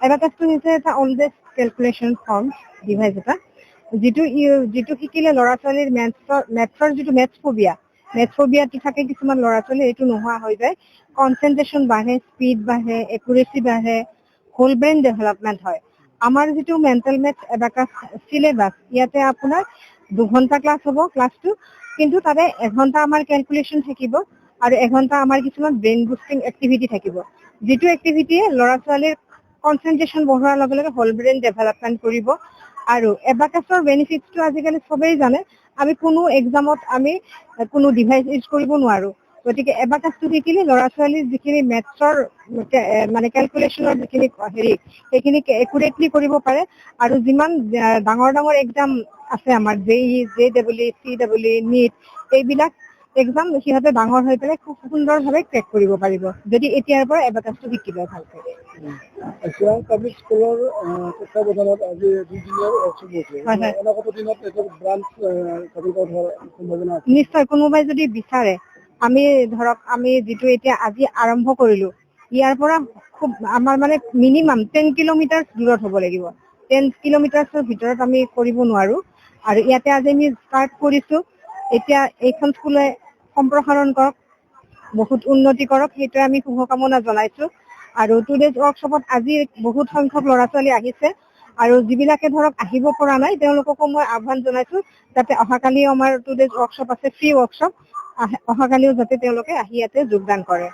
এবাকাছটো হৈছে এটা always calculation form device এটা, যিটো শিকিলে ল'ৰা ছোৱালীৰ মেথছৰ যিটো মেথছ ফবিয়াটো থাকে কিছুমান ল'ৰা ছোৱালী, এইটো নোহোৱা হৈ যায়। কনচেনট্ৰেশ্যন বাঢ়ে, স্পীড বাঢ়ে, একুৰেচি বাঢ়ে, হোল ব্ৰেইন ডেভেলপমেণ্ট হয়। আমাৰ যিটো মেণ্টেল মেথছ এবাকাছ চিলেবাছ, ইয়াতে আপোনাৰ 2 ঘণ্টা ক্লাছ হ'ব ক্লাছটো, কিন্তু তাতে 1 ঘণ্টা আমাৰ কেলকুলেশ্যন থাকিব আৰু 1 ঘণ্টা আমাৰ কিছুমান ব্ৰেইন বুষ্টিং এক্টিভিটি থাকিব, যিটো এক্টিভিটিয়ে ল'ৰা ছোৱালীৰ কনচেনট্ৰেশ্যন বঢ়োৱাৰ লগে লগে হোল ব্ৰেইন ডেভেলপমেণ্ট কৰিব। আৰু এবাকাছৰ বেনিফিটটো আজিকালি সবেই জানে, আমি কোনো এক্সামত আমি কোনো ডিভাইচ ইউজ কৰিব নোৱাৰো। গতিকে এবাকাছটো শিকিলে ল'ৰা ছোৱালীৰ যিখিনি মেথছৰ মানে কেলকুলেশ্যনৰ যিখিনি সেইখিনি একুৰেটলি কৰিব পাৰে। আৰু যিমান ডাঙৰ ডাঙৰ এক্সাম আছে আমাৰ JEE, CEE, NEET, এইবিলাক এক্সাম সিহঁতে ডাঙৰ হৈ পেলাই খুব সুন্দৰভাৱে ক্ৰেক কৰিব পাৰিব যদি এতিয়াৰ পৰা এবাকাছটো শিকি লয় ভালকে। এতিয়া পাব্লিক স্কুলৰ তত্ত্বাৱধানত আজি 2 দিনৰ ৱৰ্কশ্বপ হৈছে, অনাগত দিনত এইটো ব্ৰাঞ্চ সম্ভাৱনা আছে? নিশ্চয়, কোনোবাই যদি বিচাৰে, আমি যিটো এতিয়া আজি আৰম্ভ কৰিলো, ইয়াৰ পৰা খুব আমাৰ মানে মিনিমাম 10 কিলোমিটাৰ দূৰত হ'ব লাগিব। 10 কিলোমিটাৰৰ ভিতৰত আমি কৰিব নোৱাৰো। আৰু ইয়াতে আজি আমি ষ্টাৰ্ট কৰিছো, এতিয়া এইখন স্কুলে সম্প্ৰসাৰণ কৰক, বহুত উন্নতি কৰক, সেইটোৱে আমি শুভকামনা জনাইছো। আৰু 2 days ৱৰ্কশ্বপত আজি বহুত সংখ্যক ল'ৰা ছোৱালী আহিছে, আৰু যিবিলাকে আহিব পৰা নাই তেওঁলোককো মই আহ্বান জনাইছো যাতে অহাকালি আমাৰ 2 days ৱৰ্কশ্বপ আছে, ফ্ৰী ৱৰ্কশ্বপ, অহাকালিও যাতে তেওঁলোকে আহি ইয়াতে যোগদান কৰে।